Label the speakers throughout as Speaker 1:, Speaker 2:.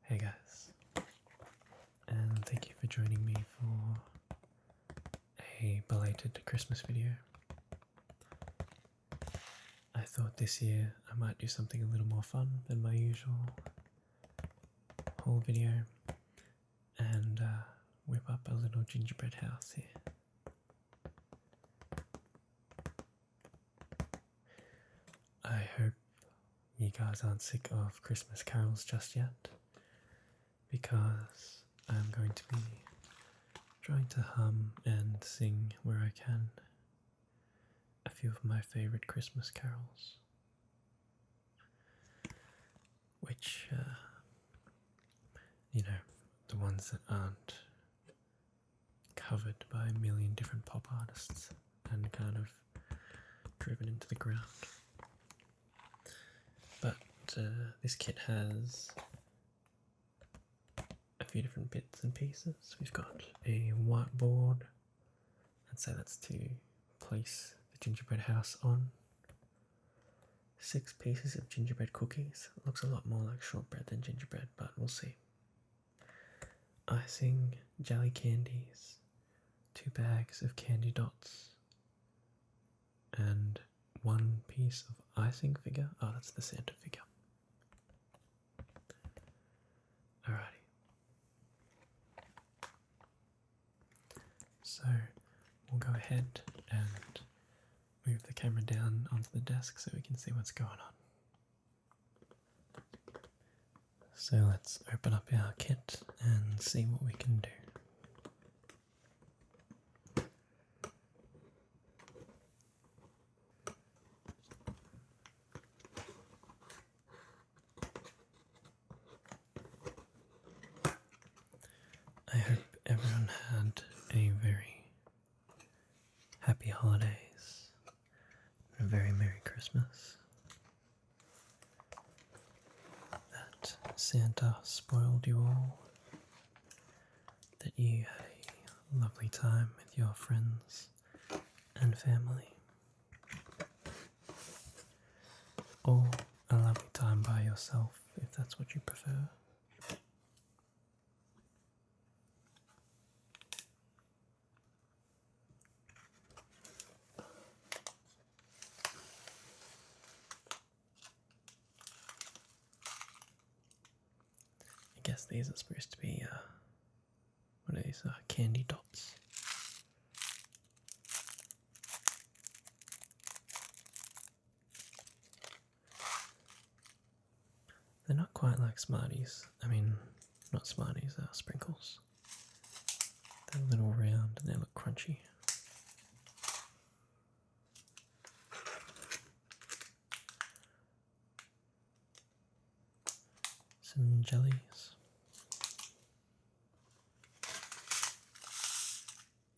Speaker 1: Hey guys, and thank you for joining me for a belated Christmas video. I thought this year I might do something a little more fun than my usual haul video and whip up a little gingerbread house here. I hope you guys aren't sick of Christmas carols just yet, because I'm going to be trying to hum and sing where I can a few of my favourite Christmas carols, which, the ones that aren't covered by a million different pop artists and kind of driven into the ground. But this kit has a few different bits and pieces. We've got a whiteboard, I'd say that's to place the gingerbread house on. 6 pieces of gingerbread cookies. It looks a lot more like shortbread than gingerbread, but we'll see. Icing, jelly candies, 2 bags of candy dots, and 1 piece of icing figure. Oh, that's the Santa figure. Alrighty. So we'll go ahead and move the camera down onto the desk so we can see what's going on. So let's open up our kit and see what we can do. I hope everyone had a very happy holidays and a very Merry Christmas. That Santa spoiled you all, that you had a lovely time with your friends and family, or a lovely time by yourself if that's what you prefer. I guess these are supposed to be, what are these? Candy dots. They're not quite like Smarties. I mean, not Smarties, sprinkles. They're a little round and they look crunchy. Some jellies.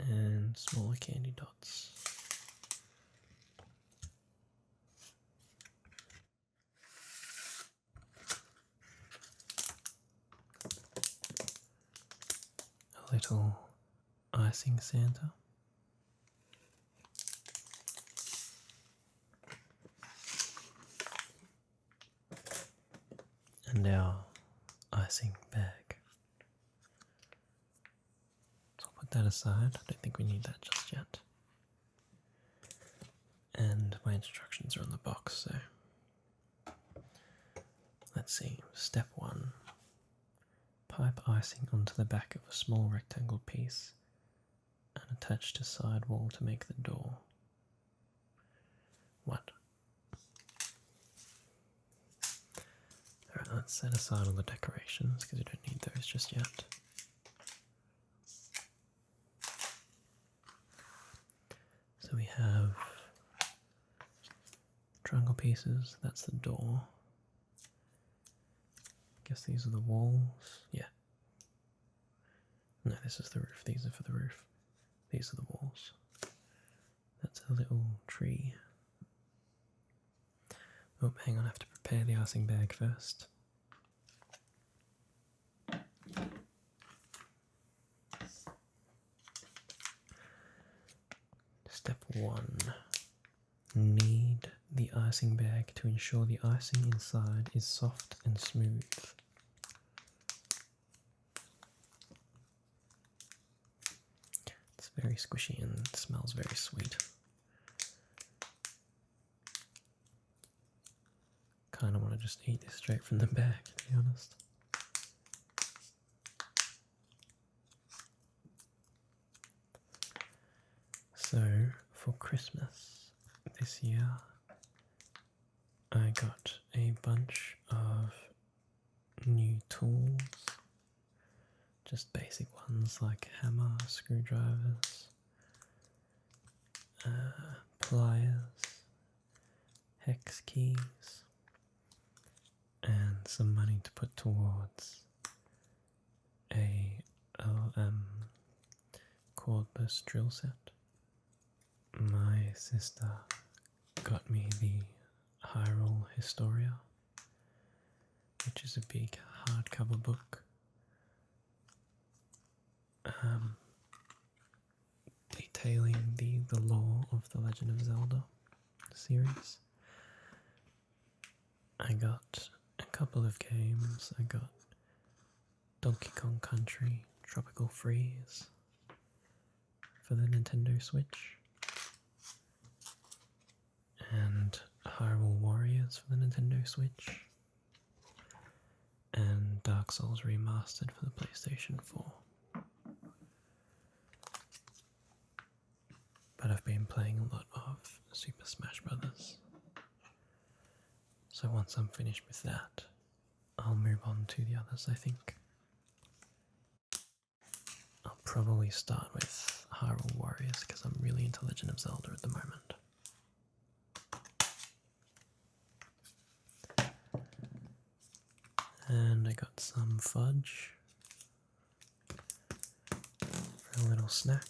Speaker 1: And smaller candy dots. A little icing Santa. And our icing bag. So I'll put that aside. I don't think we need that just yet. And my instructions are on the box, so let's see. Step 1. Pipe icing onto the back of a small rectangle piece and attach to side wall to make the door. What? Alright, let's set aside all the decorations because we don't need those just yet. So we have triangle pieces, that's the door. Guess these are the walls. Yeah. No, this is the roof. These are for the roof. These are the walls. That's a little tree. Oh, hang on, I have to prepare the icing bag first. Step 1. Knead the icing bag to ensure the icing inside is soft and smooth. It's very squishy and smells very sweet. Kinda want to just eat this straight from the bag, to be honest. So, for Christmas this year, I got a bunch of new tools. Just basic ones like hammer, screwdrivers, pliers, hex keys, and some money to put towards a cordless drill set. My sister got me the Hyrule Historia, which is a big hardcover book detailing the lore of the Legend of Zelda series. I got a couple of games. I got Donkey Kong Country Tropical Freeze for the Nintendo Switch, and Hyrule Warriors for the Nintendo Switch, and Dark Souls Remastered for the PlayStation 4. But I've been playing a lot of Super Smash Brothers. So once I'm finished with that, I'll move on to the others, I think. I'll probably start with Hyrule Warriors because I'm really into Legend of Zelda at the moment. And I got some fudge for a little snack.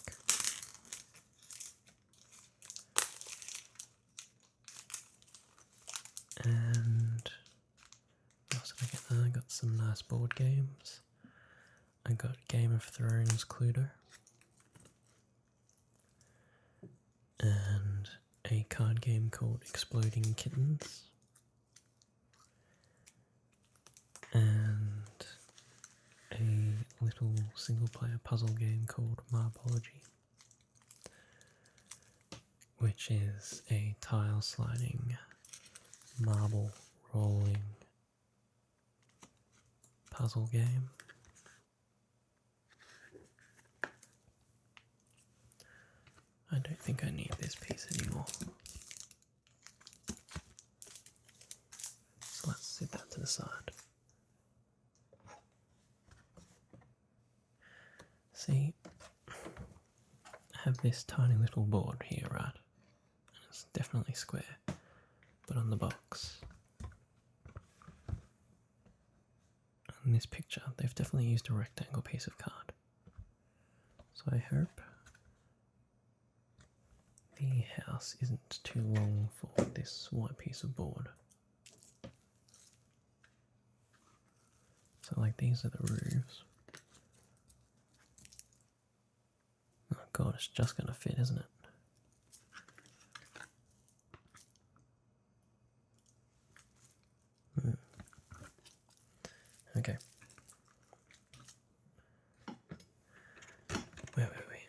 Speaker 1: And what else did I get? I got some nice board games. I got Game of Thrones Cluedo. And a card game called Exploding Kittens. And a little single player puzzle game called Marbology, which is a tile sliding, marble rolling puzzle game. I don't think I need this piece anymore. So let's set that to the side. See, I have this tiny little board here, right? It's definitely square, but on the box. In this picture, they've definitely used a rectangle piece of card. So I hope the house isn't too long for this white piece of board. So like these are the roofs. Oh god, it's just gonna fit, isn't it? Okay. Where were we?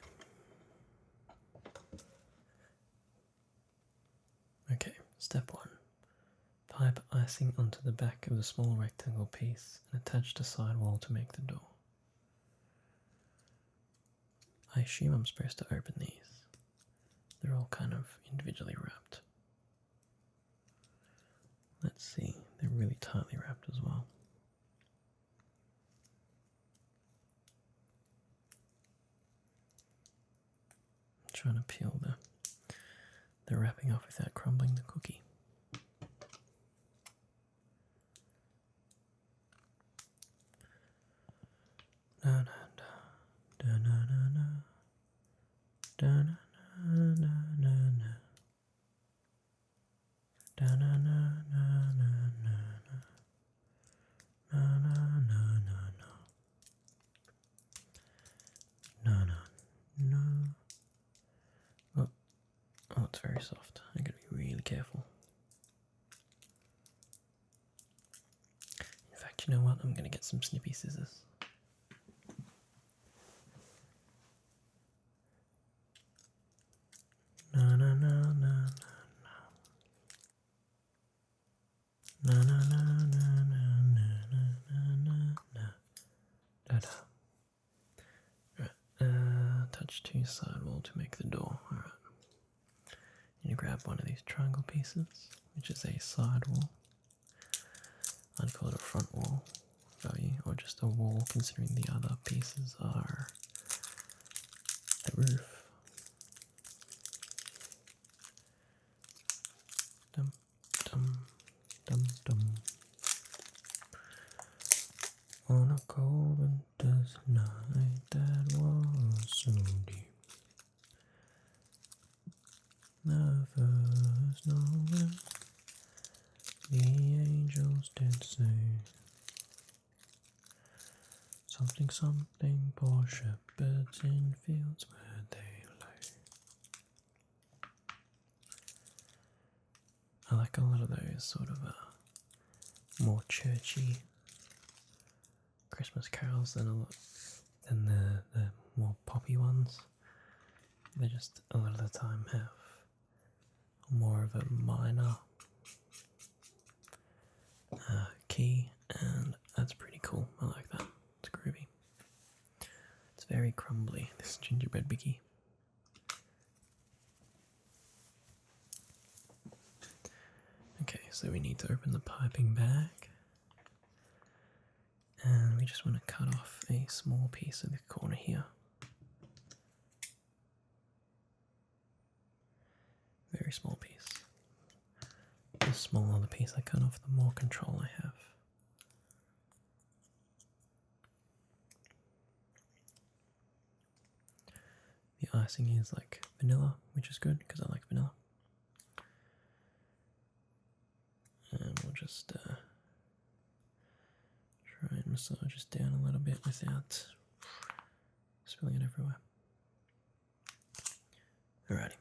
Speaker 1: Okay, step 1. Pipe icing onto the back of the small rectangle piece and attach the side wall to make the door. I assume I'm supposed to open these. They're all kind of individually wrapped. Let's see, they're really tightly wrapped as well. I'm trying to peel the wrapping off without crumbling the cookie. Da na da na na na da na na na na da na na na very soft. I gotta be really careful. In fact, you know what? I'm gonna get some snippy scissors. Na na na na na na na na na na na na na na. Da da. Right. Touch two sidewall to make the door. Alright. You grab one of these triangle pieces, which is a side wall. I'd call it a front wall value, or just a wall considering the other pieces are a roof. Dum dum dum dum. On a cold winter's night that was so deep, the first knowing the angels did say something, something, poor shepherds in fields where they lay. I like a lot of those sort of more churchy Christmas carols than the more poppy ones. They just a lot of the time have more of a minor key, and that's pretty cool. I like that. It's groovy. It's very crumbly, this gingerbread biggie. Okay, so we need to open the piping bag, and we just want to cut off a small piece of the corner here. Very small piece. The smaller the piece I cut off, the more control I have. The icing is like vanilla, which is good because I like vanilla. And we'll just try and massage this down a little bit without spilling it everywhere. Alrighty.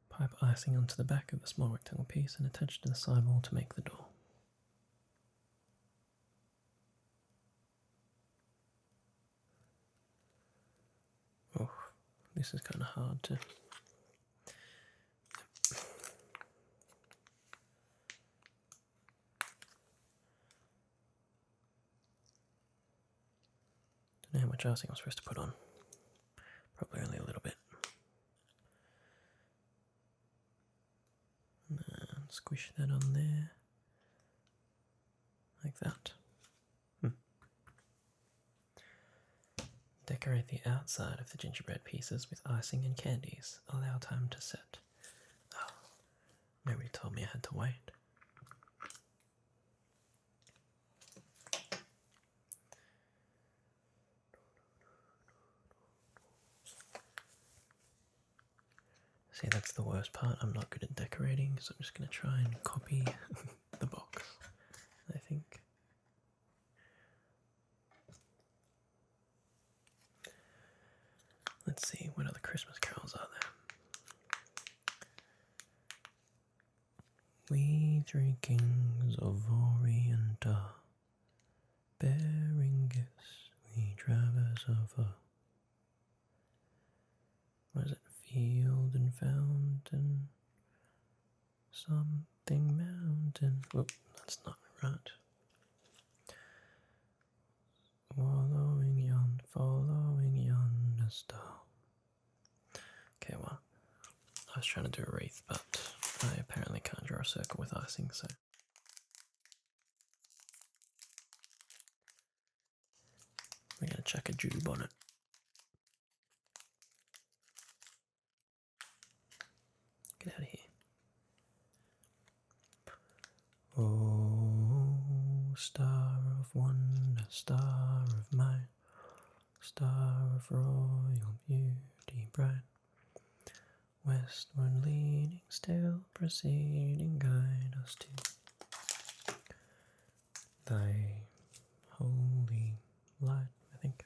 Speaker 1: Pipe icing onto the back of a small rectangle piece and attach to the side wall to make the door. Oh, this is kind of hard to... Don't know how much icing I'm supposed to put on. Probably only a little bit. And squish that on there. Like that. Decorate the outside of the gingerbread pieces with icing and candies. Allow time to set. Oh, nobody told me I had to wait. See, that's the worst part. I'm not good at decorating, so I'm just going to try and copy the box, I think. Let's see, what other Christmas carols are there? We three kings of Orient are, bearing gifts we traverse over. What is it? Field and fountain, something mountain. Whoop, that's not right. Following yonder star. Okay, well, I was trying to do a wreath, but I apparently can't draw a circle with icing, so. We're gonna chuck a jube on it. Get out of here. Oh, star of wonder, star of might, star of royal beauty bright, westward leading, still proceeding, guide us to thy holy light, I think.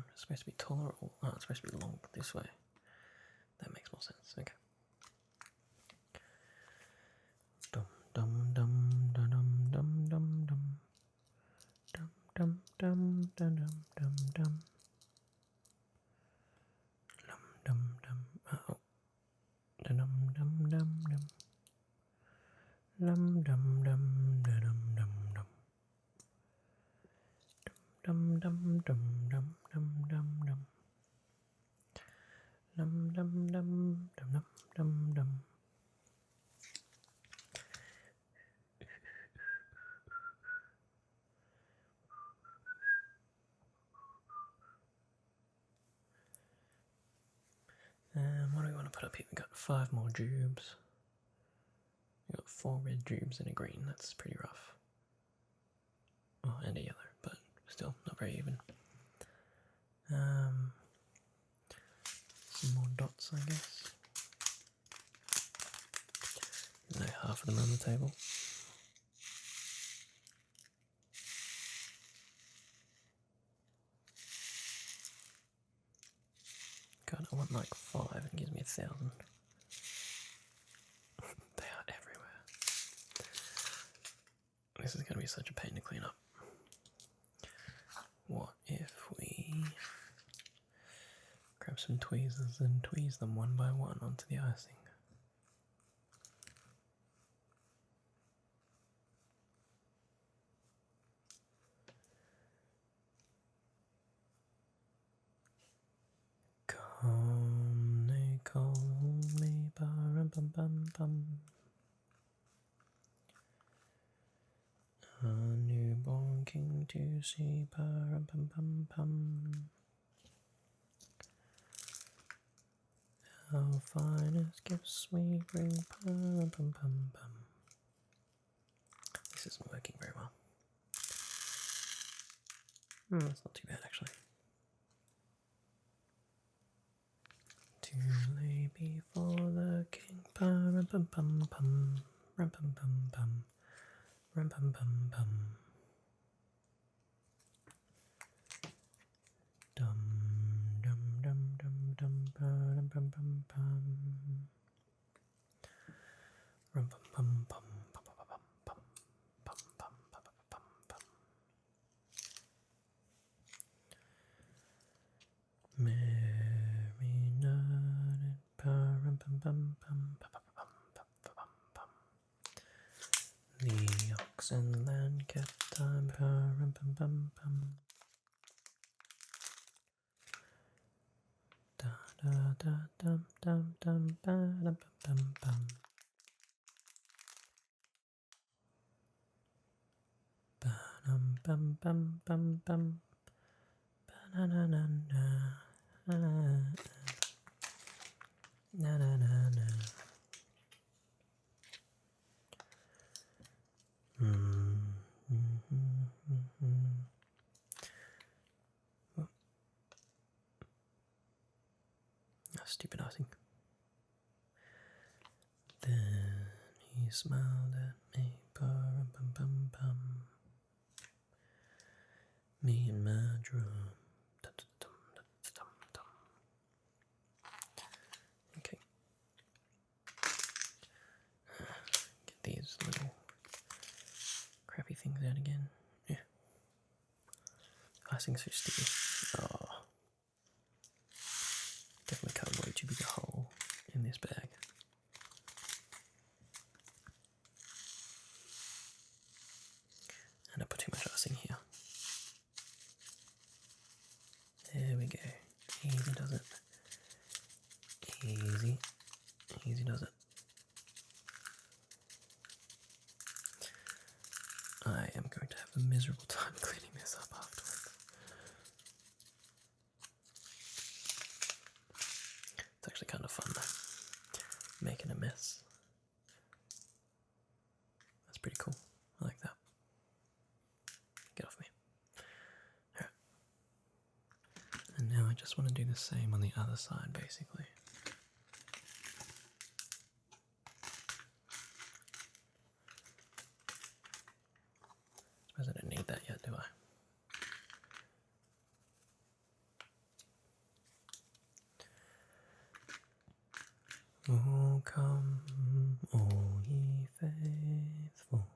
Speaker 1: supposed to be taller, or oh, it's supposed to be long this way. That makes more sense. Okay. Dum dum dum dum dum dum dum dum dum dum dum dum dum dum dum. Oh. Dum dum dum dum. Dum dum dum dum dum dum. Dum dum dum dum dum dum dum. Dum dum dum dum dum dum. What do we want to put up here? We got 5 more tubes. We got 4 red tubes and a green. That's pretty rough. Oh, and a yellow, but still not very even. Some more dots, I guess. No, half of them on the table. God, I want like 5. It gives me 1,000. They are everywhere. This is going to be such a pain to clean up. What if we grab some tweezers and tweeze them one by one onto the icing? They call me ba-rum-bum-bum-bum. A newborn king to see, ba-rum-bum-bum-bum. Our finest gifts we bring, ba-rum-bum-bum-bum. This isn't working very well. That's not too bad actually. To lay before the king, pa-rum-bum-bum-bum, rum-bum-bum-bum, rum-bum-bum-bum. Dum dum dum dum dum pa-rum-bum-bum-bum, rum-bum-bum-bum, bum-bum-bum-bum-bum-bum-bum. Mary nodded, pa-rum-bum-bum-bum, pa-pa-pa-pum, pa-pa-pum-pum. The ox and land kept time, pa-rum-bum-bum-bum. Da da da dum dum dum ba dum bum bum. Ba dum bum bum bum bum. Ba na na na na. Na na na na. Stupid icing. Then he smiled at me, pa-rum-bum-bum-bum. Me and my drum. Da-da-dum-da-da-dum-dum. Okay. Get these little crappy things out again. Yeah. Icing's so sticky. Oh. Definitely cut a way too big a hole in this bag. And I put too much icing here. There we go. Easy does it. Easy. Easy does it. I am going to have a miserable time cleaning this up afterwards. It's actually kind of fun though, making a mess. That's pretty cool. I like that. Get off me. Alright. And now I just want to do the same on the other side basically. I suppose I don't need that yet, do I? Oh, come, all ye faithful,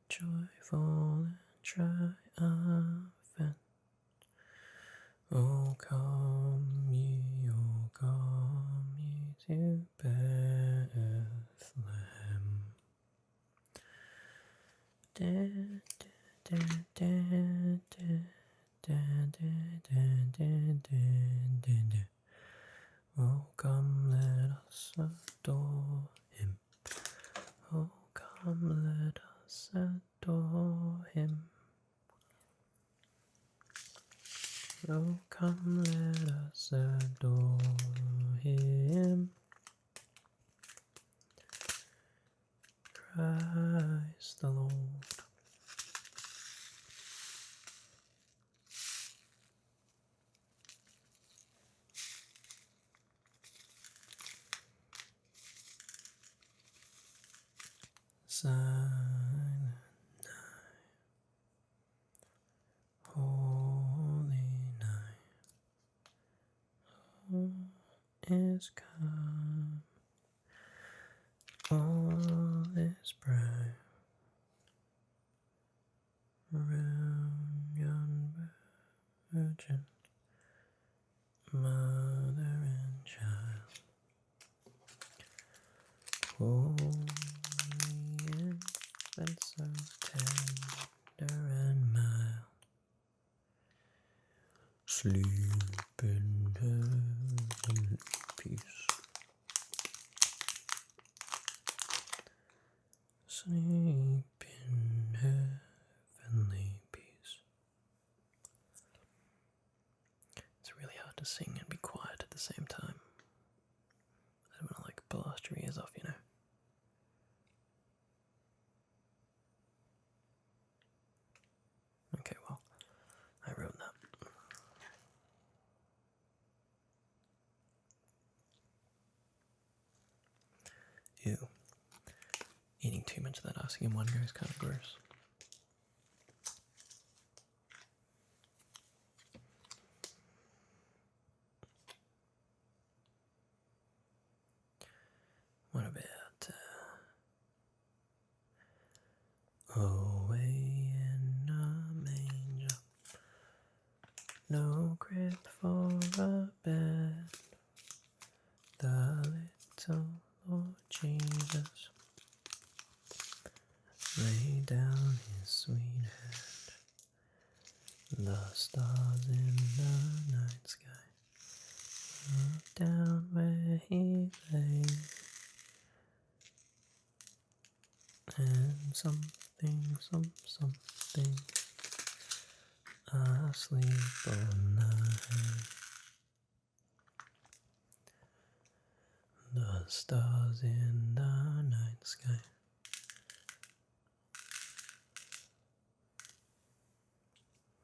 Speaker 1: joyful and triumphant. Oh, come ye to Bethlehem. Oh, come, let us adore him. Oh, come, let us adore him. Oh, come, let us adore him. Christ the Lord. Silent night, holy night, all is calm, all is bright, around yon virgin, mother and child. Holy infant, so tender and mild, sleep in heavenly peace. Sleep in heavenly peace. It's really hard to sing and be quiet at the same time. I don't want to blast your ears off, you know. Okay, well, I wrote that. Ew. Eating too much of that icing in one go is kind of gross. What about away in a manger, no crib for a bed, the little Lord Jesus lay down his sweet head, the stars in the night sky looked down where he lay, and something asleep on the hay. The stars in the night sky.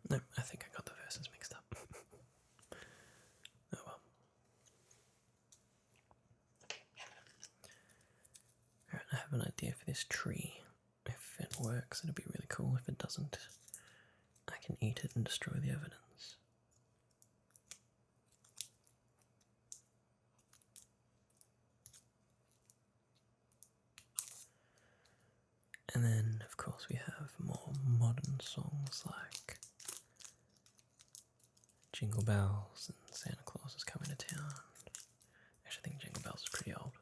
Speaker 1: No, I think I got the verses mixed up. Oh well. Alright, I have an idea for this tree. If it works, it'll be really cool. If it doesn't, I can eat it and destroy the evidence. And then, of course, we have more modern songs like Jingle Bells and Santa Claus is Coming to Town. Actually, I think Jingle Bells is pretty old.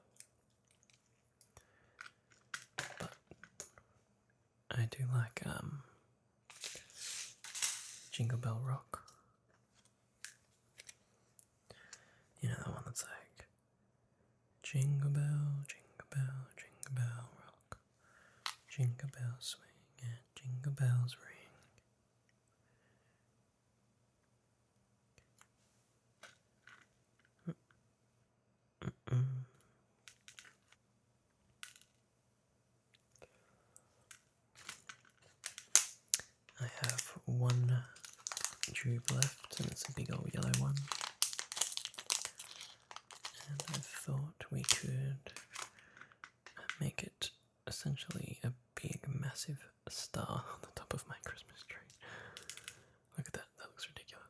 Speaker 1: But I do like Jingle Bell Rock. You know, the one that's like Jingle Bell, Jingle Bell, Jingle Bell Rock. Jingle bells swing and jingle bells ring. I have one tube left, and it's a big old yellow one. And I thought we could make it essentially a big, massive star on the top of my Christmas tree. Look at that, that looks ridiculous.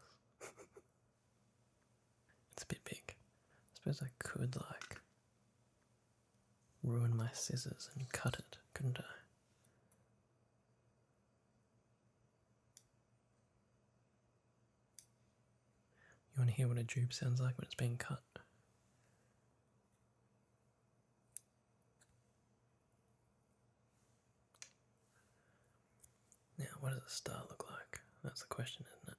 Speaker 1: It's a bit big. I suppose suppose I could, like, ruin my scissors and cut it, couldn't I? You want to hear what a jube sounds like when it's being cut? Now, what does a star look like? That's the question, isn't it?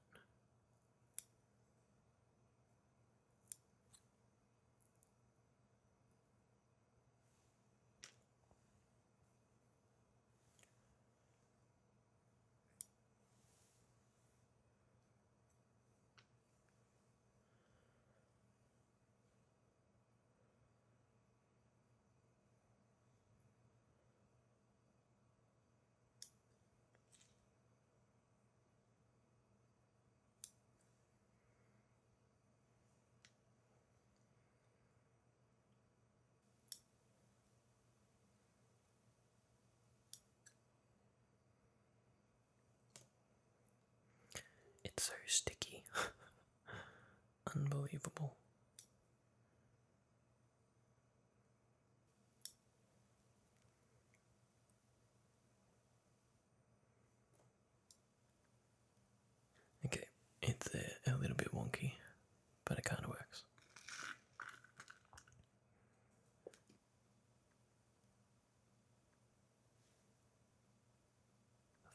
Speaker 1: It's so sticky. Unbelievable. Okay, it's a little bit wonky, but it kind of works.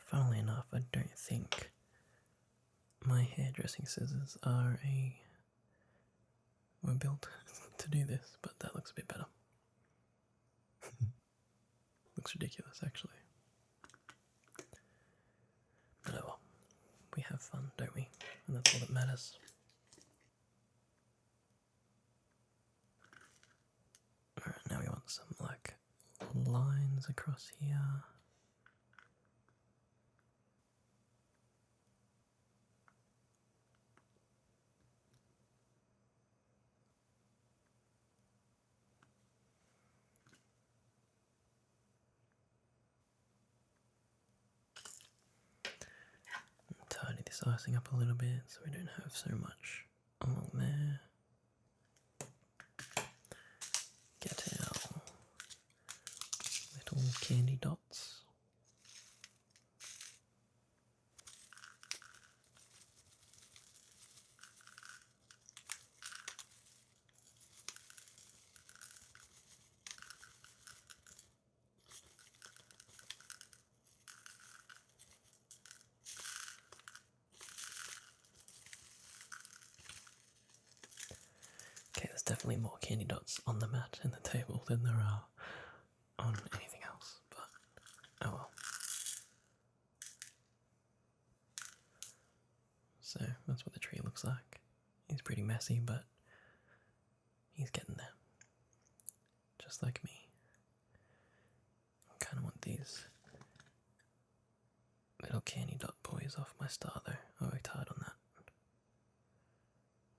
Speaker 1: Funnily enough, I don't think my hairdressing scissors were built to do this, but that looks a bit better. Looks ridiculous, actually. But oh well, we have fun, don't we? And that's all that matters. Alright, now we want some, like, lines across here. Tidy this icing up a little bit so we don't have so much along there. Get our little candy dots. Okay, there's definitely more candy dots on the mat and the table than there are on anything else, but oh well. So that's what the tree looks like. He's pretty messy, but he's getting there. Just like me. I kind of want these little candy dot boys off my star though. I worked hard on that.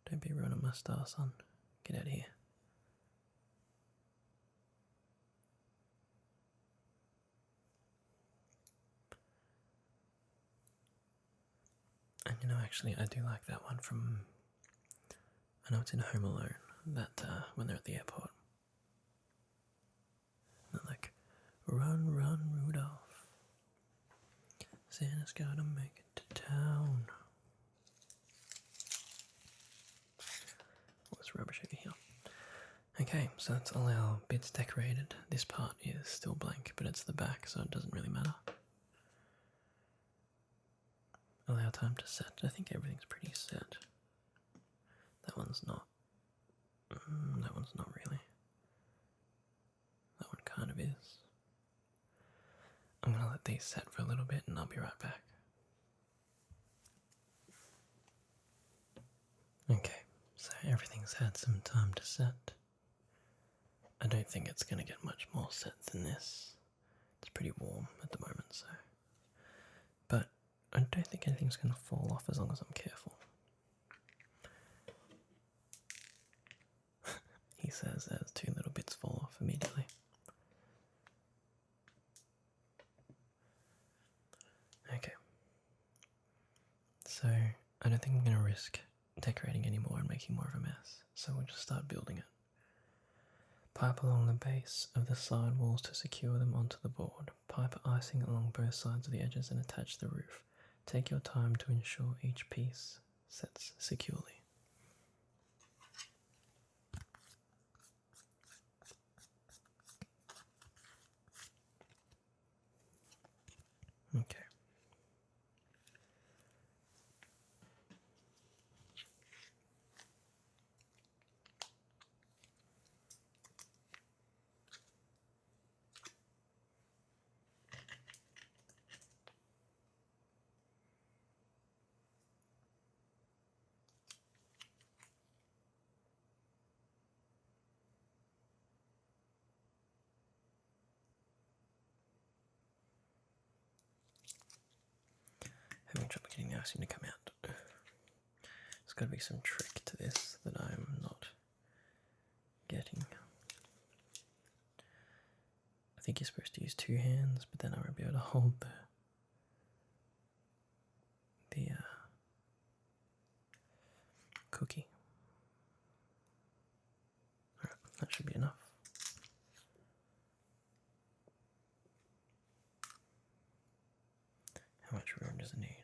Speaker 1: Don't be ruining my star, son. Get out of here. And you know, actually, I do like that one from, I know it's in Home Alone, that when they're at the airport. And they're like, run, run, Rudolph. Santa's gotta make it to town. All this rubbish over here. Okay, so that's all our bits decorated. This part is still blank, but it's the back, so it doesn't really matter. Allow time to set. I think everything's pretty set. That one's not. That one's not really. That one kind of is. I'm gonna let these set for a little bit and I'll be right back. Okay, so everything's had some time to set. I don't think it's gonna get much more set than this. It's pretty warm at the moment, so. But I don't think anything's gonna fall off as long as I'm careful. He says as 2 little bits fall off immediately. Okay. So, I don't think I'm going to risk decorating anymore and making more of a mess. So we'll just start building it. Pipe along the base of the side walls to secure them onto the board. Pipe icing along both sides of the edges and attach the roof. Take your time to ensure each piece sets securely. Okay. Having trouble getting the icing to come out. There's got to be some trick to this that I'm not getting. I think you're supposed to use two hands, but then I won't be able to hold the cookie. Alright, that should be enough. How much room does it need?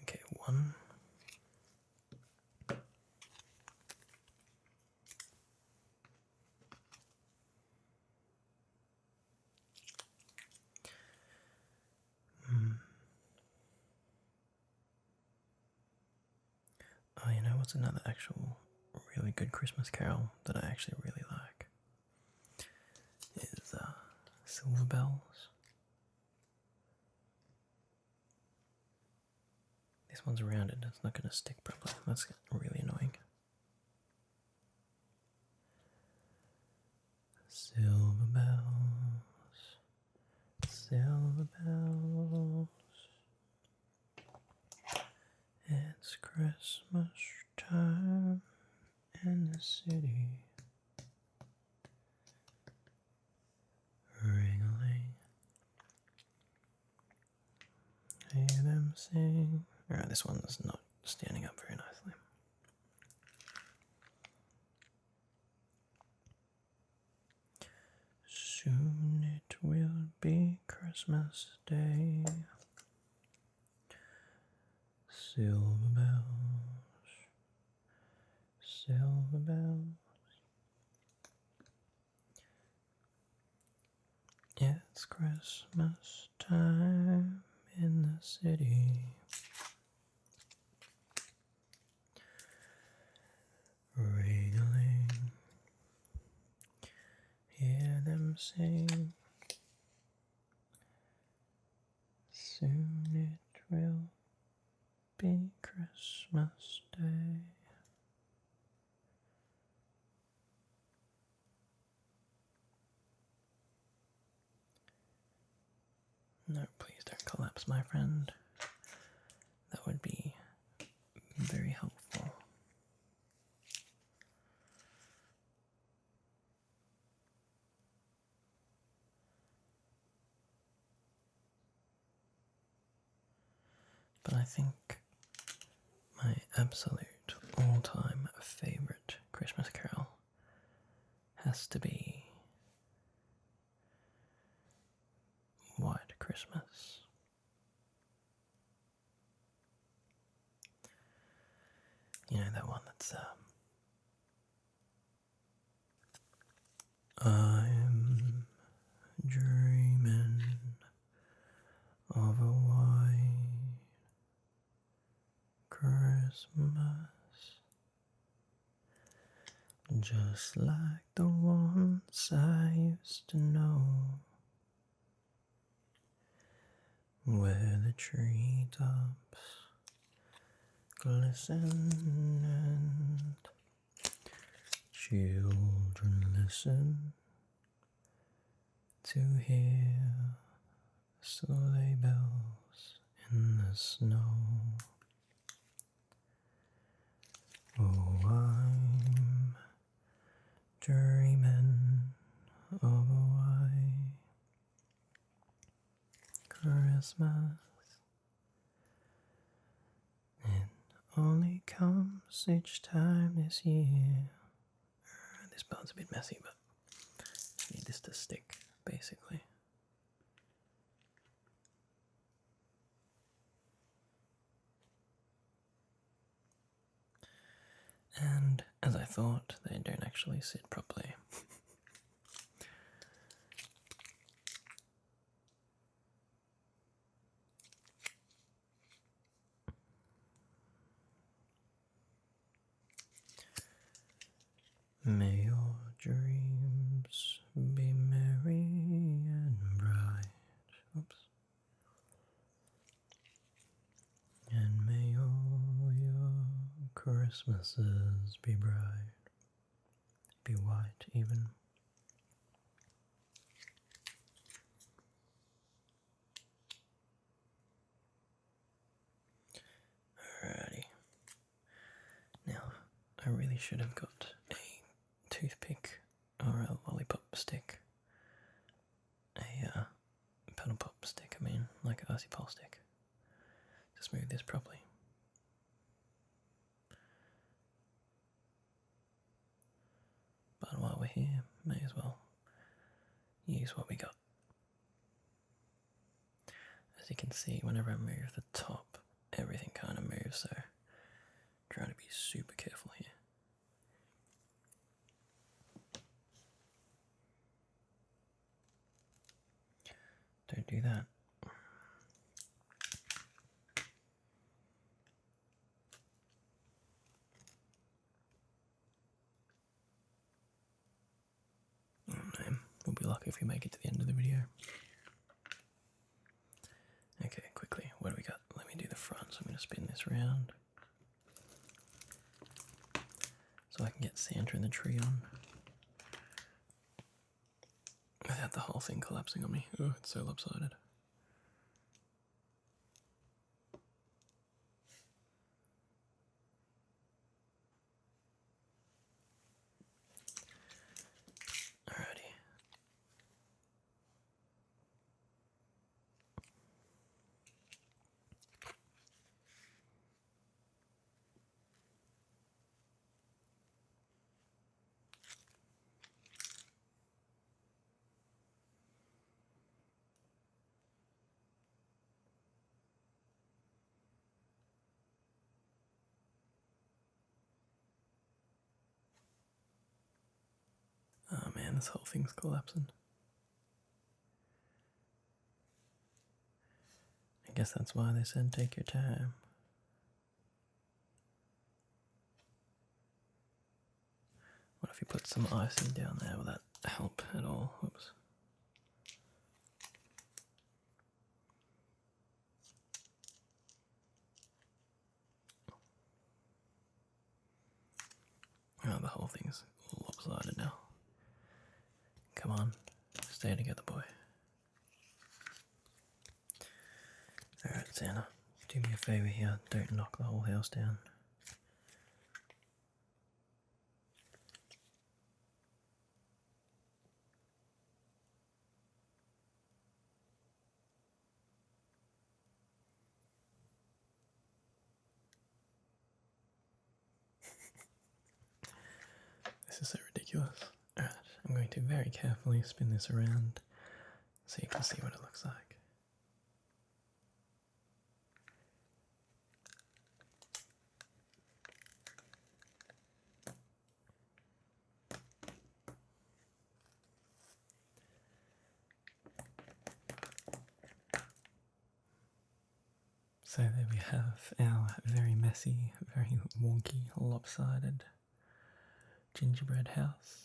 Speaker 1: Okay, one. Oh, you know what's another actual really good Christmas carol that I actually really like? Is Silver Bells. This one's rounded, it's not going to stick properly. That's really annoying. Silver bells, silver bells, it's Christmas time in the city. Ring-a-ling, hear them sing. Alright, this one's not standing up very nicely. Soon it will be Christmas Day. Silver bells, silver bells. It's Christmas time in the city. Ring-a-ling, hear them sing. Soon it will be Christmas Day. No, please don't collapse, my friend. That would be very helpful. But I think my absolute all-time favorite Christmas carol has to be White Christmas. You know, that one that's I'm dreaming of a white Christmas just like the ones I used to know, where the treetops glisten and children listen to hear sleigh bells in the snow. Oh, I'm dreaming of a white Christmas. It only comes each time this year. This part's a bit messy, but just need this to stick, basically. And as I thought, they don't actually sit properly. May your dreams be merry and bright. Oops. And may all your Christmases be bright, be white even. Alrighty. Now, I really should have got a toothpick or a lollipop stick. A pedal pop stick, I mean, like an icy pole stick. Just move this properly. But while we're here, may as well use what we got. As you can see, whenever I move the top, everything kind of moves, so trying to be super careful here. Don't do that. Oh no, we'll be lucky if we make it to the end of the video. Okay, quickly, what do we got? Let me do the front, so I'm going to spin this around. So I can get Santa and the tree on. Without the whole thing collapsing on me. Oh, it's so lopsided. Alrighty. Oh man, this whole thing's collapsing. I guess that's why they said take your time. What if you put some icing down there? Will that help at all? Whoops. Oh, the whole thing's lopsided now. Come on, stay together, boy. Alright, Santa, do me a favour here, don't knock the whole house down. This is so ridiculous. Alright, I'm going to very carefully spin this around so you can see what it looks like. So there we have our very messy, very wonky, lopsided gingerbread house.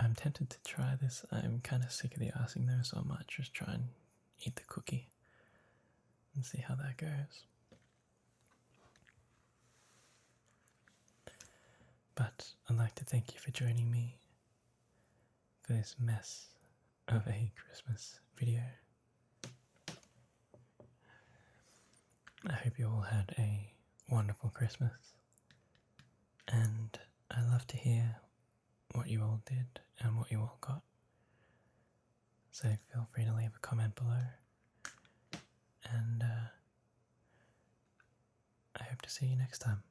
Speaker 1: I'm tempted to try this. I'm kind of sick of the icing though, so I might just try and eat the cookie and see how that goes. But I'd like to thank you for joining me for this mess of a Christmas video. I hope you all had a wonderful Christmas, and I love to hear what you all did and what you all got. So feel free to leave a comment below, and I hope to see you next time.